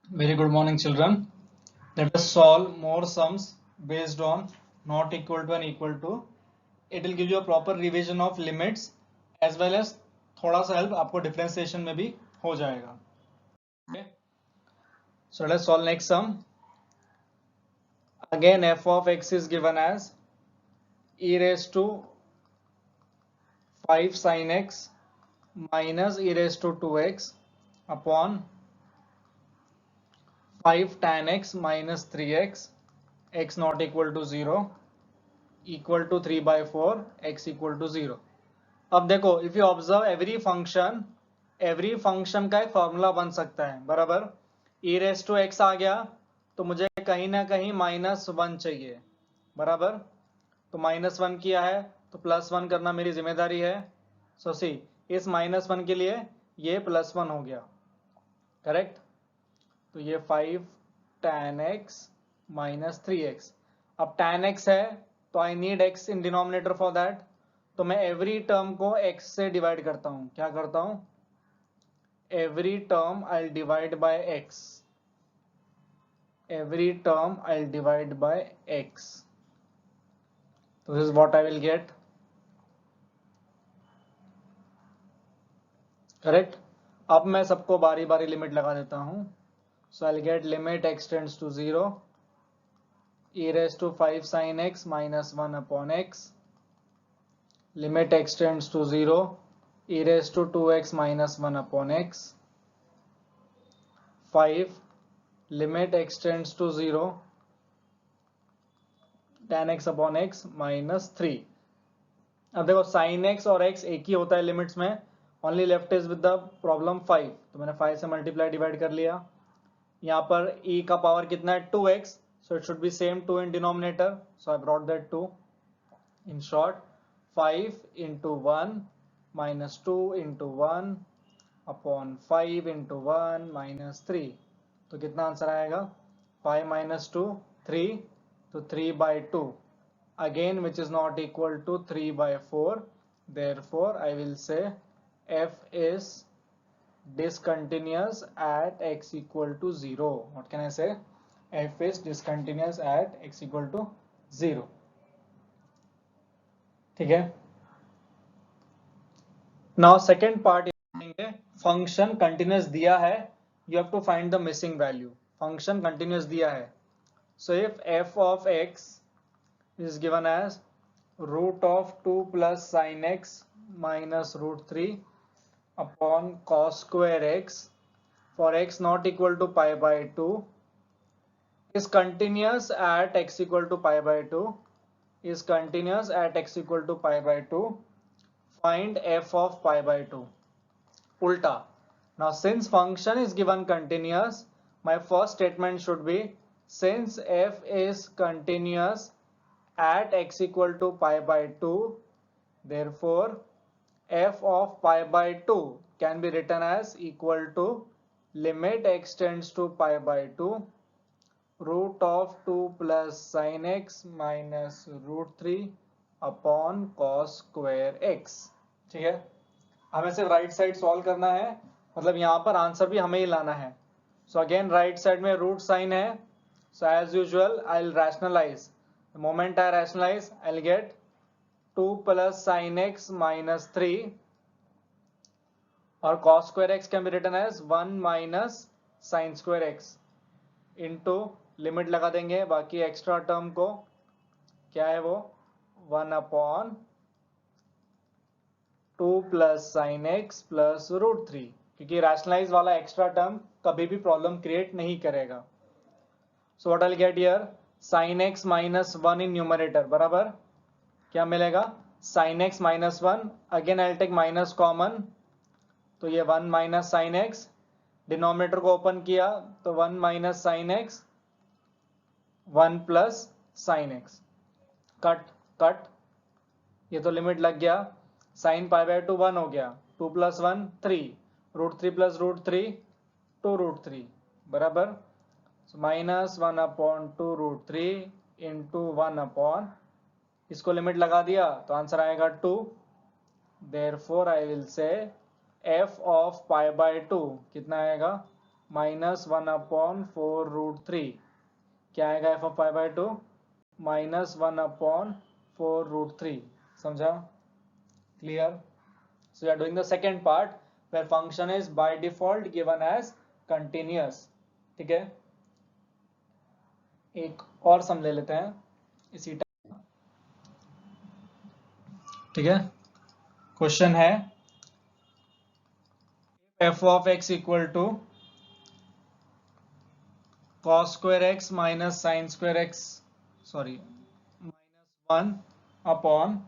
Very good morning, children. Let us solve more sums based on not equal to and equal to. It will give you a proper revision of limits as well as थोड़ा सा help आपको differentiation में भी हो जाएगा. Okay. So let us solve next sum. Again, f of x is given as e raised to 5 sin x minus e raised to 2x upon 5 tan x minus 3x, x not equal to 0, equal to 3/4, x equal to 0. अब देखो, if you observe every function का एक formula बन सकता है, बराबर. ई race to x आ गया तो मुझे कहीं ना कहीं -1 चाहिए, बराबर. तो -1 किया है तो +1 करना मेरी जिम्मेदारी है. सो सी, इस -1 के लिए ये +1 हो गया, करेक्ट. तो ये 5 tan x minus 3x. अब tan x है तो I need x in denominator for that. तो मैं एवरी टर्म को x से डिवाइड करता हूं. क्या करता हूं? Every term I divide by x. Every term I divide by x. तो this is what I will get, correct. अब मैं सबको बारी बारी लिमिट लगा देता हूं. So I will get limit x tends to 0, e raised to 5 sin x minus 1 upon x, limit x tends to 0, e raised to 2x minus 1 upon x, 5, limit x tends to 0, tan x upon x minus 3. अब देखो sin x और x एक ही होता है limits में, only left is with the problem 5. तो मैंने 5 से मल्टीप्लाई डिवाइड कर लिया. यहाँ पर e का पावर कितना है? 2x. So it should be same 2 in denominator. So I brought that 2. In short, 5 into 1 minus 2 into 1 upon 5 into 1 minus 3. तो कितना आंसर आएगा? 5 minus 2, 3. तो 3/2. Again, which is not equal to 3/4. Therefore, I will say f is discontinuous at x equal to 0. What can I say? F is discontinuous at x equal to 0. ठीक है. Now second part function continuous दिया है, you have to find the missing value. Function continuous दिया है. So if f of x is given as root of 2 plus sin x minus root 3 upon cos square x for x not equal to pi/2 is continuous at x equal to pi/2, is continuous at x equal to pi/2, find f of pi/2. Ulta. Now since function is given continuous, my first statement should be, since f is continuous at x equal to pi/2, therefore f of pi/2 can be written as equal to limit x tends to pi/2 root of 2 plus sin x minus root 3 upon cos square x. ठीक है. हमें सिर्फ right side solve करना है, मतलब यहाँ पर answer भी हमें ही लाना है. सो अगेन राइट साइड में रूट साइन है. So as usual I will rationalise. The moment I rationalise I will get 2 plus sin x minus 3 और cos square x can be written as 1 minus sin square x into limit लगा देंगे बाकी extra term को. क्या है वो? 1 upon 2 plus sin x plus root 3, क्योंकि rationalise वाला एक्स्ट्रा टर्म कभी भी प्रॉब्लम क्रिएट नहीं करेगा. So what I will get here? sin x minus 1 इन न्यूमरेटर, बराबर. क्या मिलेगा? sin x minus 1. Again I will take minus common, तो ये 1 minus sin x. डिनोमिनेटर को ओपन किया तो 1 minus sin x, 1 plus sin x. Cut cut, ये तो लिमिट लग गया. sin pi/2 1 हो गया, 2 plus 1 3, root 3 plus root 3 2 root 3, बराबर. Minus 1 upon 2 root 3 into 1 upon, इसको लिमिट लगा दिया तो आंसर आएगा 2. Therefore I will say f of pi/2 कितना आएगा? -1/4√3 क्या आएगा f of π/2 -1/4√3 समझा clear so you are doing the second part where function is by default given as continuous ठीक है एक और सम ले लेते हैं इसी टाइप ठीक है क्वेश्चन है f of x equal to cos square x minus sin square x -1 upon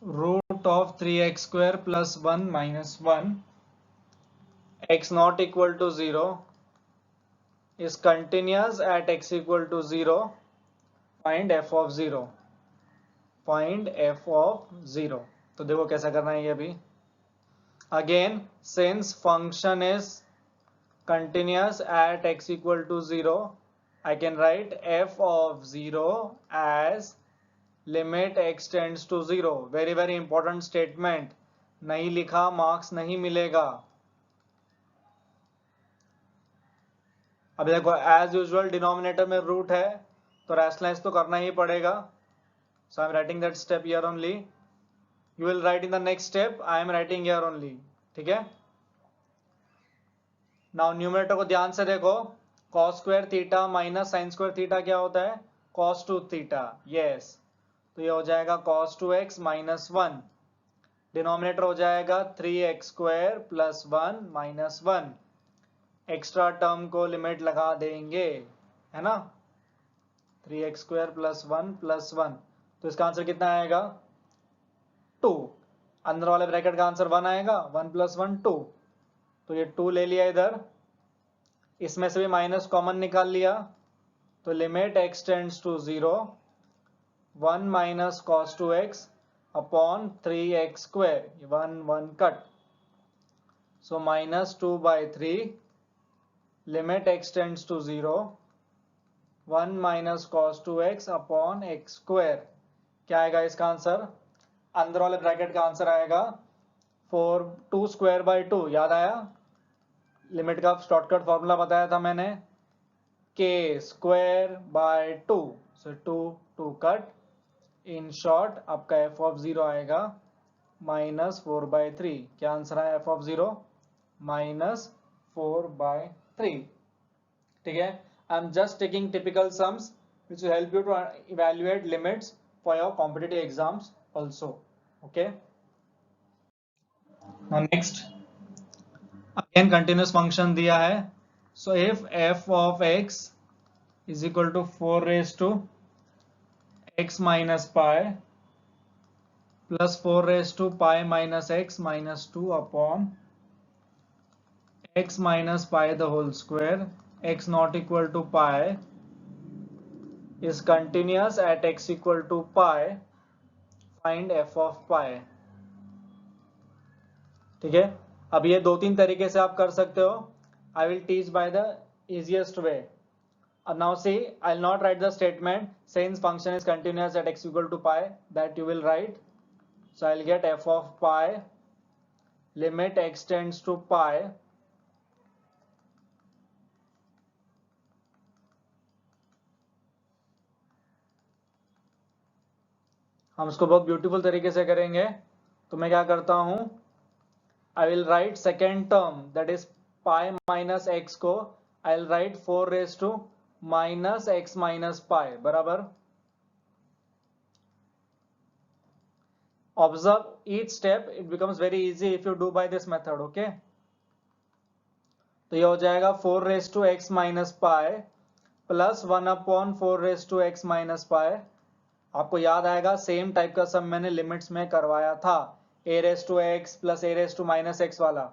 root of 3x square plus 1 minus 1 x not equal to 0 is continuous at x equal to 0 find f of 0 तो देखो कैसा करना है ये भी again since function is continuous at x equal to 0 I can write f of 0 as limit x tends to 0 very very important statement नहीं लिखा marks नहीं मिलेगा अब देखो एज यूजुअल डिनोमिनेटर में रूट है तो रैशनलाइज तो करना ही पड़ेगा so I am writing that step here only you will write in the next step I am writing here only ठीक है नाउ न्यूमरेटर को ध्यान से देखो cos square theta minus sin square theta क्या होता है cos 2 थीटा यस तो ये हो जाएगा cos 2x माइनस 1 डिनोमिनेटर हो जाएगा 3x square plus 1 minus 1 extra term को लिमिट लगा देंगे है ना 3x स्क्वायर प्लस 1 प्लस 1 तो इसका आंसर कितना आएगा 2 अंदर वाले ब्रैकेट का आंसर 1 आएगा 1 प्लस 1 2 तो ये 2 ले लिया इधर इसमें से भी माइनस कॉमन निकाल लिया तो limit x tends to 0 1 minus cos 2x upon 3x square 1 cut so minus 2/3 limit x tends to 0 1 minus cos 2x upon x square क्या आएगा इसका आंसर अंदर वाले ब्रैकेट का आंसर आएगा 2 स्क्वायर बाई 2 याद आया लिमिट का शॉर्टकट फॉर्मूला बताया था मैंने k square by 2 so 2 cut in short आपका f of 0 आएगा -4/3 क्या आंसर है f of 0 -4/3 ठीक है I am just taking typical sums which will help you to evaluate limits for your competitive exams also okay now next again continuous function दिया है so if f of x is equal to 4 raised to x minus pi plus 4 raised to pi minus x minus 2 upon x minus pi the whole square x not equal to pi is continuous at x equal to pi find f of pi ठीक है अब ये 2-3 तरीके से आप कर सकते हो I will teach by the easiest way now see I'll not write the statement since function is continuous at x equal to pi that you will write so I'll get f of pi limit x tends to pi हम इसको बहुत beautiful तरीके से करेंगे तो मैं क्या करता हूं I will write second term that is pi minus x को I will write 4 raised to minus x minus pi बराबर observe each step it becomes very easy if you do by this method okay तो ये हो जाएगा 4 raised to x minus pi plus 1 upon 4 raised to x minus pi आपको याद आएगा same type का सम मैंने लिमिट्स में करवाया था a raised to x plus a raised to minus x वाला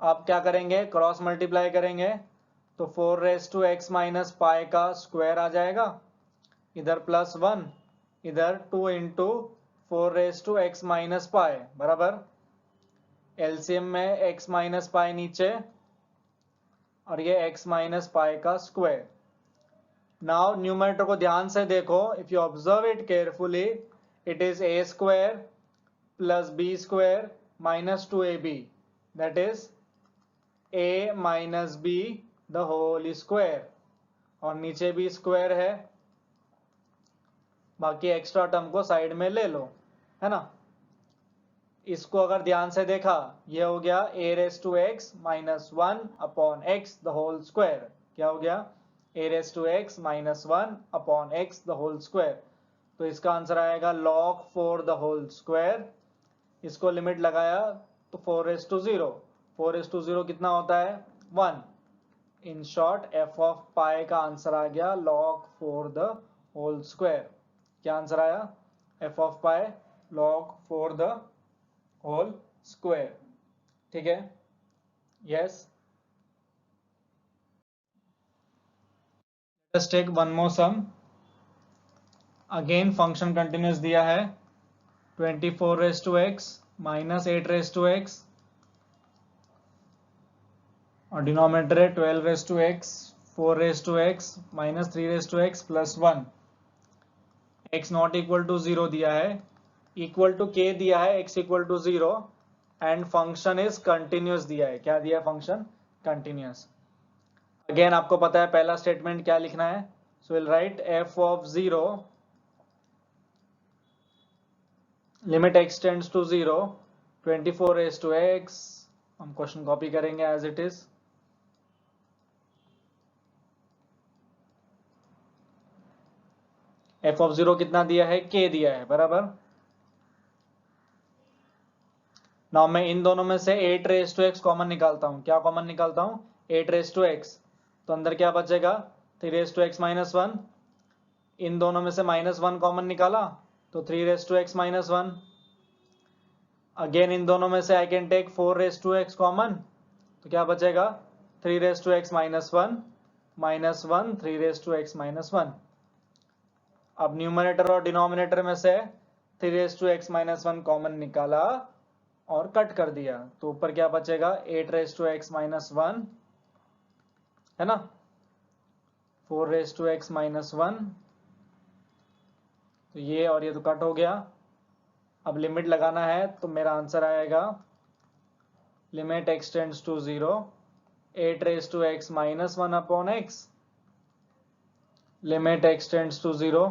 आप क्या करेंगे क्रॉस मल्टीप्लाई करेंगे तो 4 raised to x minus pi का स्क्वायर आ जाएगा इधर प्लस 1 इधर 2 into 4 raised to x minus pi बराबर एलसीएम में x minus pi नीचे और ये x minus pi का स्क्वायर नाउ न्यूमरेटर को ध्यान से देखो if you observe it carefully it is a square plus b square minus 2ab that is a minus B the whole square, और नीचे भी स्क्वायर है, बाकी एक्स्ट्रा टर्म को साइड में ले लो, है ना। इसको अगर ध्यान से देखा, ये हो गया a raise to x minus one upon X the whole square. क्या हो गया? a raise to x minus one upon X the whole square. तो इसका आंसर आएगा log 4 द होल स्क्वायर। इसको लिमिट लगाया तो 4 raise to zero, 4 raise to zero कितना होता है? 1। In short F of pi का आंसर आ गया log 4 द होल स्क्वायर। क्या आंसर आया? F of pi log 4 the whole square. ठीक है, yes. Let's take one more sum. Again function continuous दिया है 24 raise to x minus 8 raise to X, और डिनोमिनेटर है 12 raise to X 4 raise to x minus 3 raise to X plus 1। X not equal to 0 दिया है, equal to K दिया है, X equal to 0, and function is continuous दिया है। क्या दिया है? Function continuous. अगेन आपको पता है पहला स्टेटमेंट क्या लिखना है, so will write f of 0 limit x tends to 0 24 raise to x, हम क्वेश्चन कॉपी करेंगे as it is. F of 0 कितना दिया है? के दिया है, बराबर। नाउ मैं इन दोनों में से 8 रेस टू एक्स कॉमन निकालता हूं। क्या कॉमन निकालता हूं? 8 रेस टू एक्स। तो अंदर क्या बचेगा? 3 रेस टू एक्स माइनस 1। इन दोनों में से माइनस 1 कॉमन निकाला तो 3 raise to x minus 1। Again इन दोनों में से I can take 4 raise to x common, तो क्या बचेगा? 3 raise to x minus 1 minus 1 3 raise to x minus 1। अब न्यूमरेटर और डिनोमिनेटर में से 3 raise to x minus 1 common निकाला और कट कर दिया, तो ऊपर क्या बचेगा? 8 रेस टू एक्स माइनस 1, है ना, 4 रेस टू एक्स माइनस 1, तो ये और ये तो कट हो गया। अब लिमिट लगाना है तो मेरा आंसर आएगा limit x tends to 0 8 raise to x minus 1 upon x, limit x tends to 0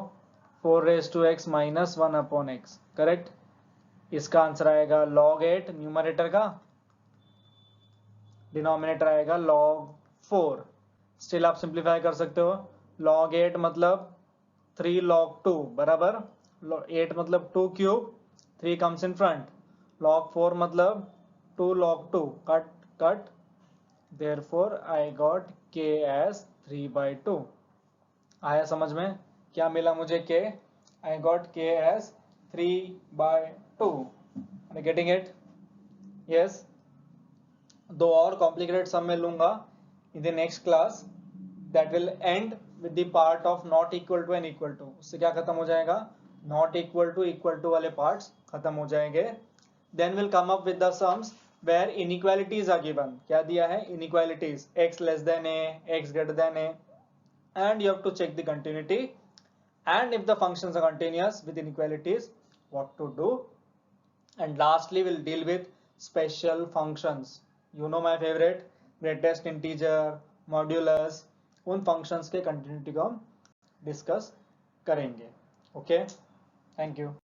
4 raise to x minus 1 upon x. Correct. इसका आंसर आएगा log 8 न्यूमरेटर का, डिनोमिनेटर आएगा log 4। स्टिल आप सिंप्लीफाई कर सकते हो। log 8 मतलब 3 log 2 बराबर, 8 मतलब 2 cube, 3 comes in front, log 4 मतलब 2 log 2, cut cut, therefore I got k as 3/2। आया समझ में? क्या मिला मुझे k? I got k as 3/2। Are you getting it? Yes। दो और कॉम्प्लिकेटेड सम में लूंगा in the next class, that will end with the part of not equal to and equal to. उससे क्या खत्म हो जाएगा? नॉट इक्वल टू वाले पार्ट्स खत्म हो जाएंगे। Then will come up with the sums where inequalities are given. क्या दिया है? Inequalities, x less than a, x greater than a, and you have to check the continuity, and if the functions are continuous with inequalities, what to do. And lastly we'll deal with special functions. You know my favorite, greatest integer, modulus, उन functions के continuity को हम discuss करेंगे। Okay, thank you.